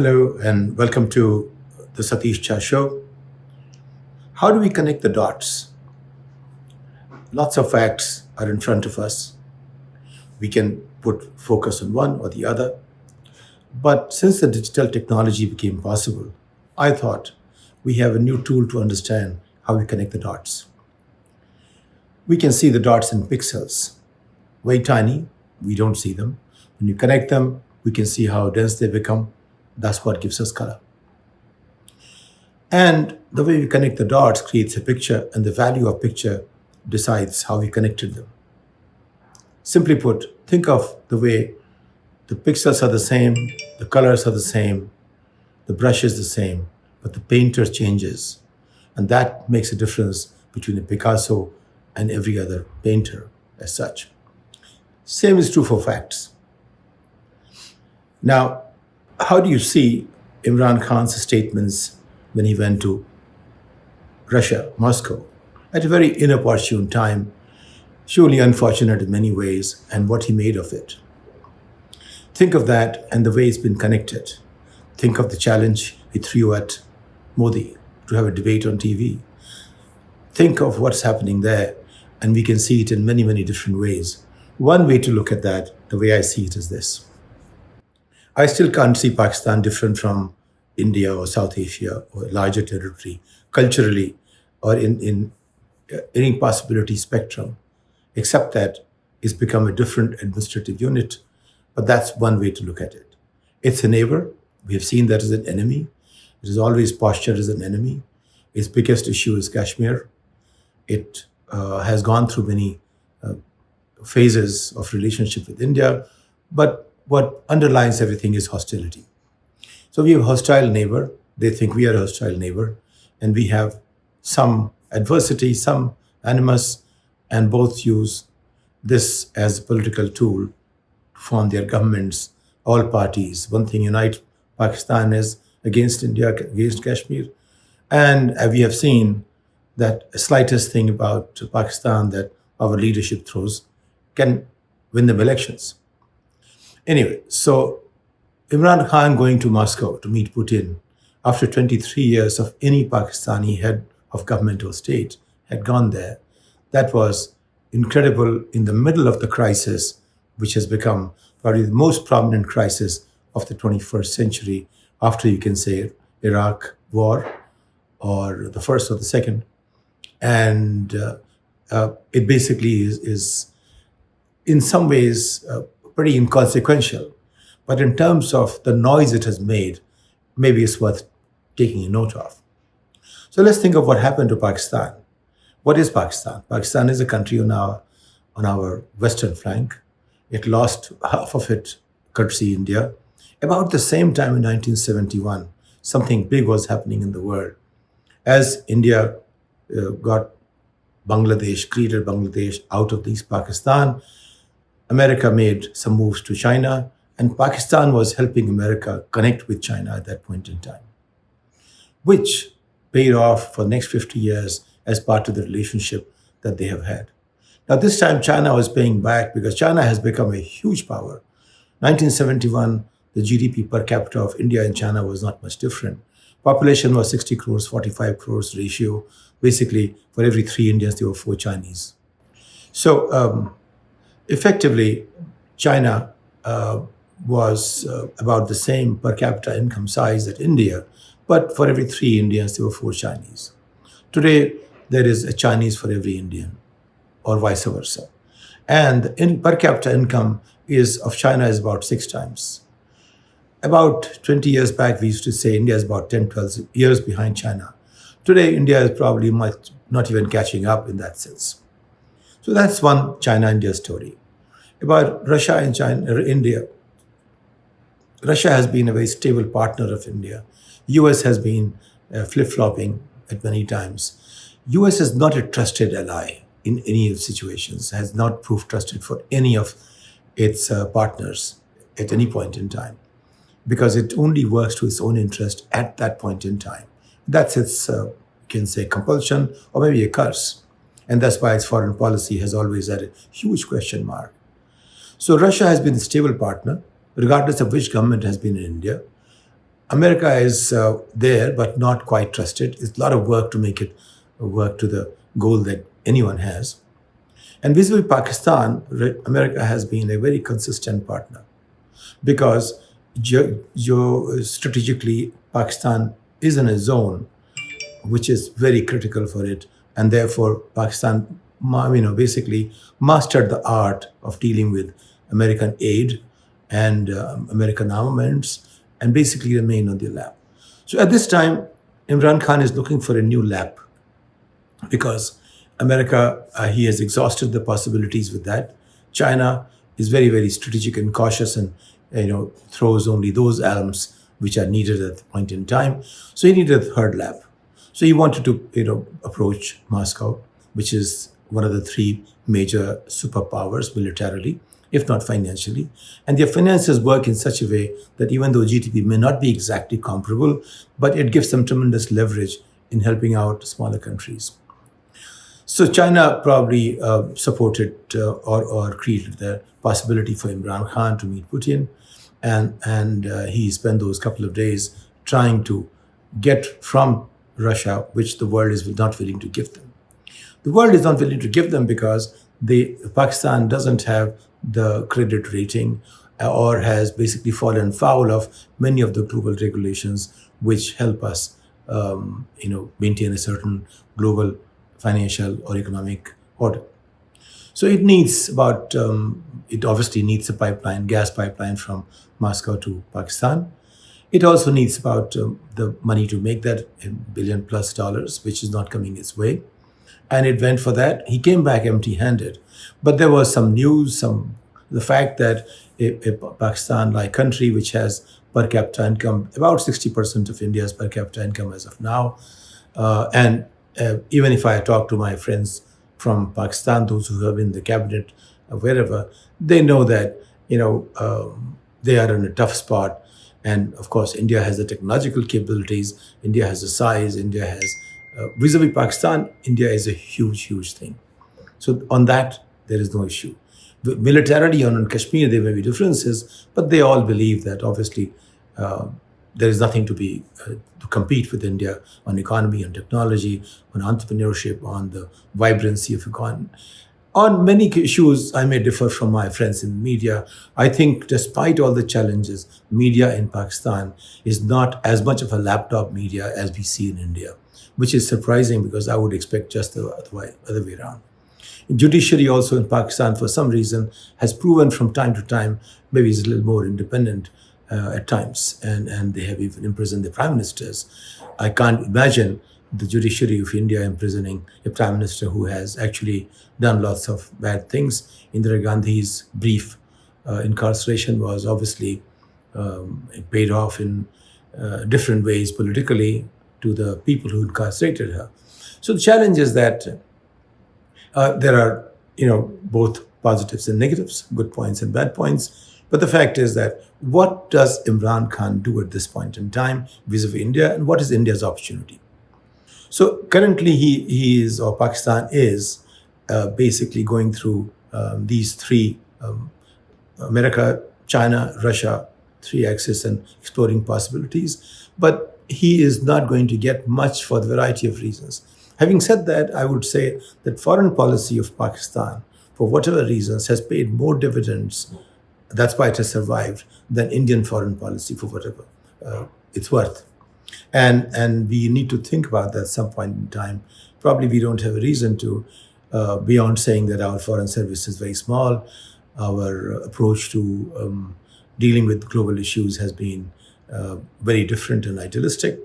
Hello and welcome to the Satish Jha show. How do we connect the dots? Lots of facts are in front of us. We can put focus on one or the other. But since the digital technology became possible, I thought we have a new tool to understand how we connect the dots. We can see the dots in pixels, very tiny, we don't see them. When you connect them, we can see how dense they become. That's what gives us color. And the way we connect the dots creates a picture, and the value of picture decides how we connected them. Simply put, think of the way the pixels are the same, the colors are the same, the brush is the same, but the painter changes. And that makes a difference between a Picasso and every other painter as such. Same is true for facts. Now, how do you see Imran Khan's statements when he went to Russia, Moscow, at a very inopportune time, surely unfortunate in many ways, and what he made of it? Think of that and the way it's been connected. Think of the challenge he threw at Modi to have a debate on TV. Think of what's happening there, and we can see it in many, many different ways. One way to look at that, the way I see it, is this. I still can't see Pakistan different from India or South Asia or a larger territory, culturally or in any possibility spectrum, except that it's become a different administrative unit. But that's one way to look at it. It's a neighbor. We have seen that as an enemy. It is always postured as an enemy. Its biggest issue is Kashmir. It has gone through many phases of relationship with India, but what underlies everything is hostility. So we have a hostile neighbor. They think we are a hostile neighbor, and we have some adversity, some animus, and both use this as a political tool to form their governments, all parties. One thing unites Pakistan is against India, against Kashmir. And we have seen that the slightest thing about Pakistan that our leadership throws can win them elections. Anyway, so Imran Khan going to Moscow to meet Putin after 23 years of any Pakistani head of government or state had gone there. That was incredible in the middle of the crisis, which has become probably the most prominent crisis of the 21st century, after you can say Iraq war or the first or the second. And it basically is in some ways pretty inconsequential. But in terms of the noise it has made, maybe it's worth taking a note of. So let's think of what happened to Pakistan. What is Pakistan? Pakistan is a country on our western flank. It lost half of it courtesy India. About the same time in 1971, something big was happening in the world. As India got Bangladesh, created Bangladesh out of East Pakistan, America made some moves to China, and Pakistan was helping America connect with China at that point in time, which paid off for the next 50 years as part of the relationship that they have had. Now, this time China was paying back because China has become a huge power. 1971, the GDP per capita of India and China was not much different. Population was 60 crores, 45 crores ratio. Basically, for every 3 Indians, there were 4 Chinese. So effectively, China was about the same per capita income size as India, but for every 3 Indians, there were 4 Chinese. Today, there is a Chinese for every Indian, or vice versa. And in per capita income of China is about 6 times. About 20 years back, we used to say India is about 10, 12 years behind China. Today, India is probably not even catching up in that sense. So that's one China-India story. About Russia and India, Russia has been a very stable partner of India. US has been flip-flopping at many times. US is not a trusted ally in any of situations, has not proved trusted for any of its partners at any point in time, because it only works to its own interest at that point in time. That's its, you can say, compulsion or maybe a curse. And that's why its foreign policy has always had a huge question mark. So Russia has been a stable partner, regardless of which government has been in India. America is there, but not quite trusted. It's a lot of work to make it work to the goal that anyone has. And vis-a-vis Pakistan, America has been a very consistent partner because strategically, Pakistan is in a zone which is very critical for it, and therefore Pakistan, basically mastered the art of dealing with American aid and American armaments, and basically remain on their lap. So at this time, Imran Khan is looking for a new lap because America, he has exhausted the possibilities with that. China is very, very strategic and cautious, and throws only those arms which are needed at the point in time. So he needed a third lap. So he wanted to approach Moscow, which is one of the three major superpowers militarily, if not financially. And their finances work in such a way that even though GDP may not be exactly comparable, but it gives them tremendous leverage in helping out smaller countries. So China probably supported or created the possibility for Imran Khan to meet Putin, and he spent those couple of days trying to get from Russia, which the world is not willing to give them. The world is not willing to give them because Pakistan doesn't have the credit rating or has basically fallen foul of many of the global regulations which help us, maintain a certain global financial or economic order. So it needs it obviously needs a gas pipeline from Moscow to Pakistan. It also needs about the money to make that $1 billion+, which is not coming its way. And it went for that. He came back empty-handed. But there was some news, the fact that a Pakistan-like country, which has per capita income, about 60% of India's per capita income as of now, and even if I talk to my friends from Pakistan, those who have been in the cabinet, wherever, they know that they are in a tough spot. And of course, India has the technological capabilities. India has the size. India has vis-a-vis Pakistan. India is a huge, huge thing. So on that, there is no issue. Militarily, on Kashmir, there may be differences, but they all believe that obviously there is nothing to compete with India on economy, on technology, on entrepreneurship, on the vibrancy of economy. On many issues, I may differ from my friends in the media. I think despite all the challenges, media in Pakistan is not as much of a laptop media as we see in India, which is surprising because I would expect just the other way around. Judiciary also in Pakistan, for some reason, has proven from time to time, maybe is a little more independent at times, and they have even imprisoned the prime ministers. I can't imagine the judiciary of India imprisoning a prime minister who has actually done lots of bad things. Indira Gandhi's brief incarceration was obviously paid off in different ways politically to the people who incarcerated her. So the challenge is that there are, both positives and negatives, good points and bad points. But the fact is that what does Imran Khan do at this point in time vis-a-vis India, and what is India's opportunity? So currently, Pakistan is basically going through these three America, China, Russia, three axes, and exploring possibilities. But he is not going to get much for the variety of reasons. Having said that, I would say that foreign policy of Pakistan, for whatever reasons, has paid more dividends. That's why it has survived than Indian foreign policy for whatever it's worth. And we need to think about that at some point in time. Probably we don't have a reason to, beyond saying that our foreign service is very small. Our approach to dealing with global issues has been very different and idealistic.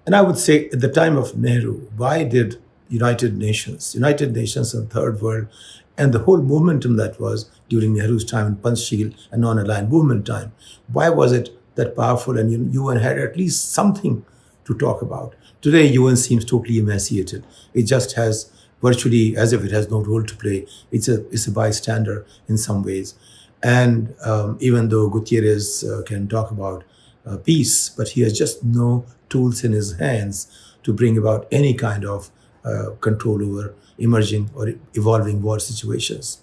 And I would say at the time of Nehru, why did United Nations and Third World, and the whole momentum that was during Nehru's time and Panchsheel and non-aligned movement time, why was it that powerful and UN had at least something to talk about? Today, UN seems totally emaciated. It just has virtually as if it has no role to play. It's a bystander in some ways. And even though Gutierrez can talk about peace, but he has just no tools in his hands to bring about any kind of control over emerging or evolving war situations.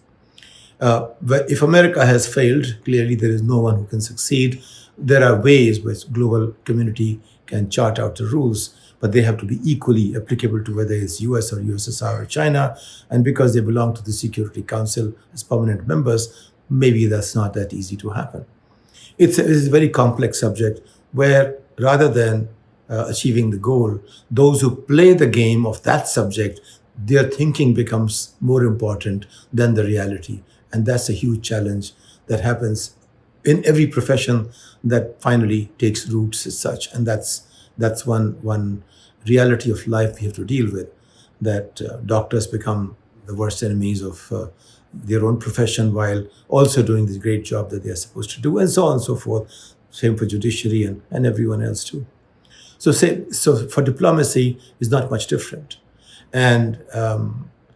But if America has failed, clearly there is no one who can succeed. There are ways which global community can chart out the rules, but they have to be equally applicable to whether it's US or USSR or China. And because they belong to the Security Council as permanent members, maybe that's not that easy to happen. It's a very complex subject where rather than achieving the goal, those who play the game of that subject, their thinking becomes more important than the reality. And that's a huge challenge that happens in every profession that finally takes roots as such. And that's one reality of life we have to deal with, that doctors become the worst enemies of their own profession while also doing the great job that they are supposed to do, and so on and so forth. Same for judiciary and everyone else too. So for diplomacy is not much different. And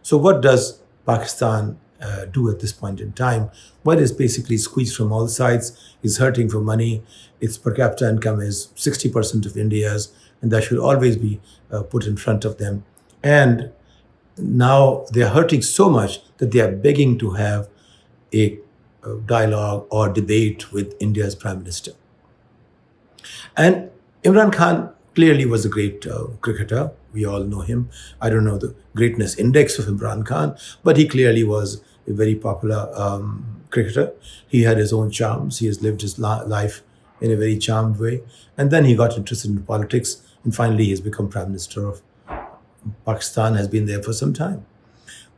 so what does Pakistan do at this point in time? Well, it's basically squeezed from all sides. It's hurting for money. Its per capita income is 60% of India's, and that should always be put in front of them. And now they are hurting so much that they are begging to have a dialogue or debate with India's Prime Minister. And Imran Khan clearly was a great cricketer. We all know him. I don't know the greatness index of Imran Khan, but he clearly was a very popular cricketer. He had his own charms. He has lived his life in a very charmed way. And then he got interested in politics, and finally he has become Prime Minister of Pakistan, has been there for some time.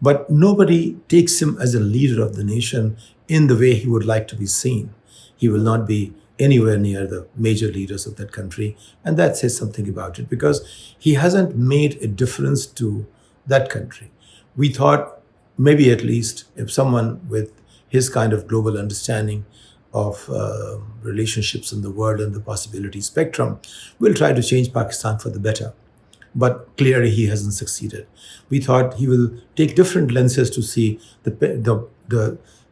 But nobody takes him as a leader of the nation in the way he would like to be seen. He will not be anywhere near the major leaders of that country. And that says something about it, because he hasn't made a difference to that country. We thought maybe at least if someone with his kind of global understanding of relationships in the world and the possibility spectrum will try to change Pakistan for the better. But clearly he hasn't succeeded. We thought he will take different lenses to see the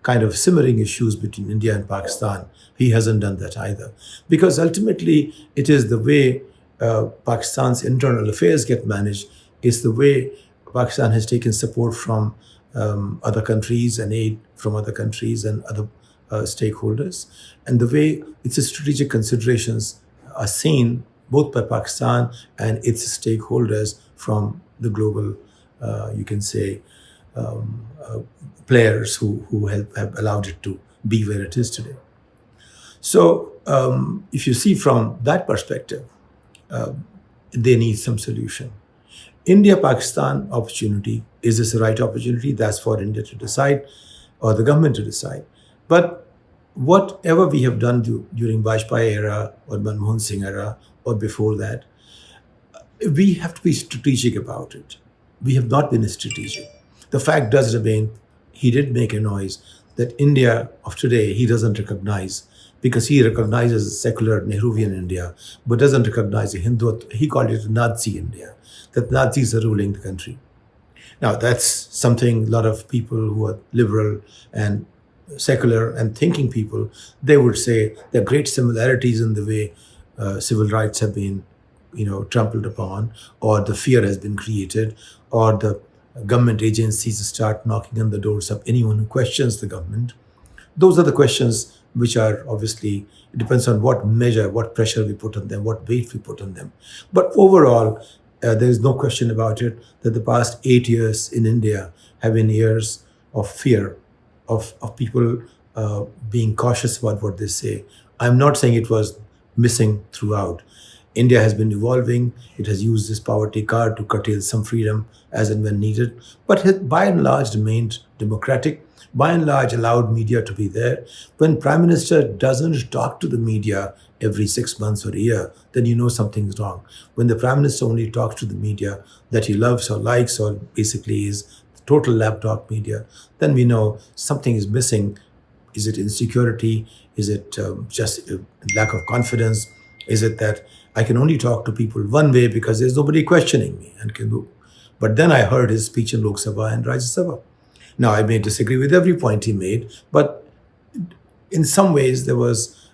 kind of simmering issues between India and Pakistan. He hasn't done that either. Because ultimately it is the way Pakistan's internal affairs get managed, is the way Pakistan has taken support from other countries and aid from other countries and other stakeholders, and the way its strategic considerations are seen both by Pakistan and its stakeholders from the global, you can say, players who have allowed it to be where it is today. So if you see from that perspective, they need some solution. India-Pakistan opportunity, is this the right opportunity? That's for India to decide, or the government to decide. But whatever we have done during Vajpayee era or Manmohan Singh era or before that, we have to be strategic about it. We have not been strategic. The fact does remain, he did make a noise that India of today he doesn't recognize, because he recognizes secular Nehruvian India, but doesn't recognize a Hindu. He called it Nazi India, that Nazis are ruling the country. Now, that's something a lot of people who are liberal and secular and thinking people, they would say there are great similarities in the way civil rights have been, trampled upon, or the fear has been created, or the government agencies start knocking on the doors of anyone who questions the government. Those are the questions which are obviously, it depends on what measure, what pressure we put on them, what weight we put on them. But overall, there is no question about it that the past 8 years in India have been years of fear, of people being cautious about what they say. I'm not saying it was missing throughout. India has been evolving. It has used this poverty card to curtail some freedom as and when needed, but has by and large remained democratic, by and large allowed media to be there. When Prime Minister doesn't talk to the media every 6 months or a year, then you know something's wrong. When the Prime Minister only talks to the media that he loves or likes, or basically is total lapdog media, then we know something is missing. Is it insecurity? Is it just a lack of confidence? Is it that I can only talk to people one way because there's nobody questioning me and can do? But then I heard his speech in Lok Sabha and Rajya Sabha. Now, I may disagree with every point he made, but in some ways there was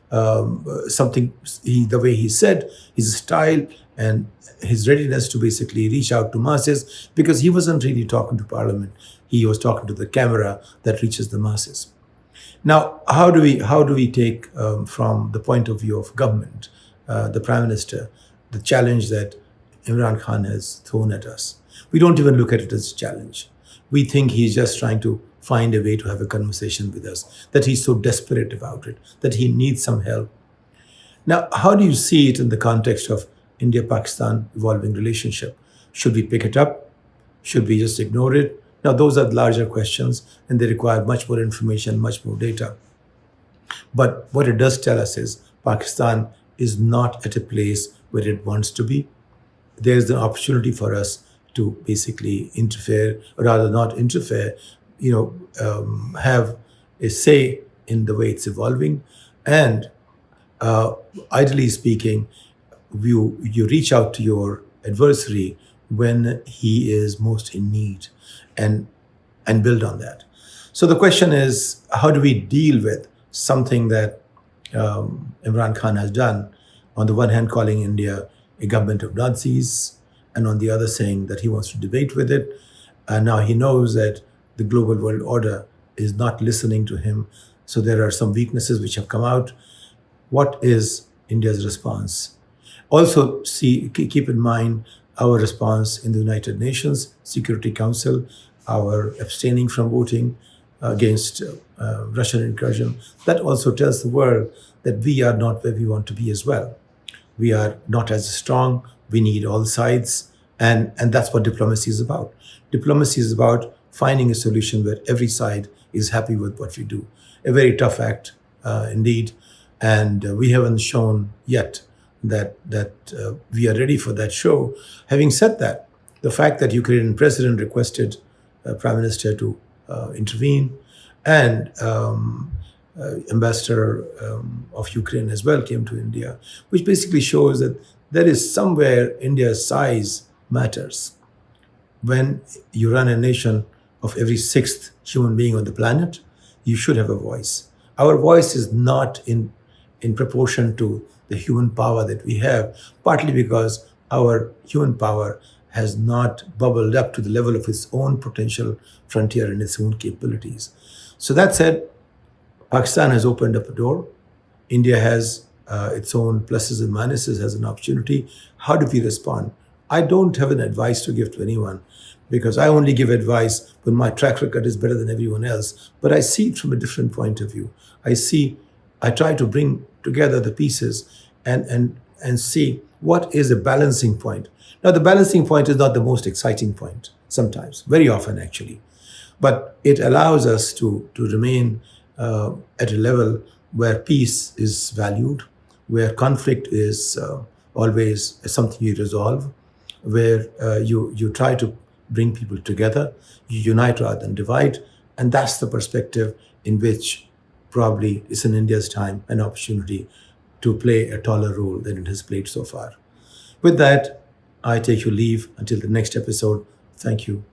something, the way he said, his style and his readiness to basically reach out to masses, because he wasn't really talking to parliament. He was talking to the camera that reaches the masses. Now, how do we take from the point of view of government, the prime minister, the challenge that Imran Khan has thrown at us? We don't even look at it as a challenge. We think he's just trying to find a way to have a conversation with us. That he's so desperate about it, that he needs some help. Now, how do you see it in the context of India-Pakistan evolving relationship? Should we pick it up? Should we just ignore it? Now, those are larger questions and they require much more information, much more data. But what it does tell us is Pakistan is not at a place where it wants to be. There's an opportunity for us to basically interfere, or rather not interfere, have a say in the way it's evolving. And ideally speaking, you reach out to your adversary when he is most in need, and build on that. So the question is, how do we deal with something that Imran Khan has done? On the one hand, calling India a government of Nazis, and on the other, saying that he wants to debate with it. And now he knows that the global world order is not listening to him. So there are some weaknesses which have come out. What is India's response? Also, keep in mind our response in the United Nations Security Council, our abstaining from voting against Russian incursion. That also tells the world that we are not where we want to be as well. We are not as strong. We need all sides. And that's what diplomacy is about. Diplomacy is about finding a solution where every side is happy with what we do. A very tough act, indeed. And we haven't shown yet that we are ready for that show. Having said that, the fact that Ukrainian president requested Prime Minister to intervene, and ambassador of Ukraine as well came to India, which basically shows that there is somewhere India's size matters. When you run a nation of every sixth human being on the planet, you should have a voice. Our voice is not in proportion to the human power that we have, partly because our human power has not bubbled up to the level of its own potential frontier and its own capabilities. So that said, Pakistan has opened up a door. India has its own pluses and minuses, has an opportunity. How do we respond? I don't have an advice to give to anyone, because I only give advice when my track record is better than everyone else. But I see it from a different point of view. I try to bring together the pieces and see what is a balancing point. Now, the balancing point is not the most exciting point sometimes, very often actually. But it allows us to remain at a level where peace is valued, where conflict is always something you resolve, where you try to bring people together, you unite rather than divide. And that's the perspective in which probably is in India's time an opportunity to play a taller role than it has played so far. With that, I take your leave until the next episode. Thank you.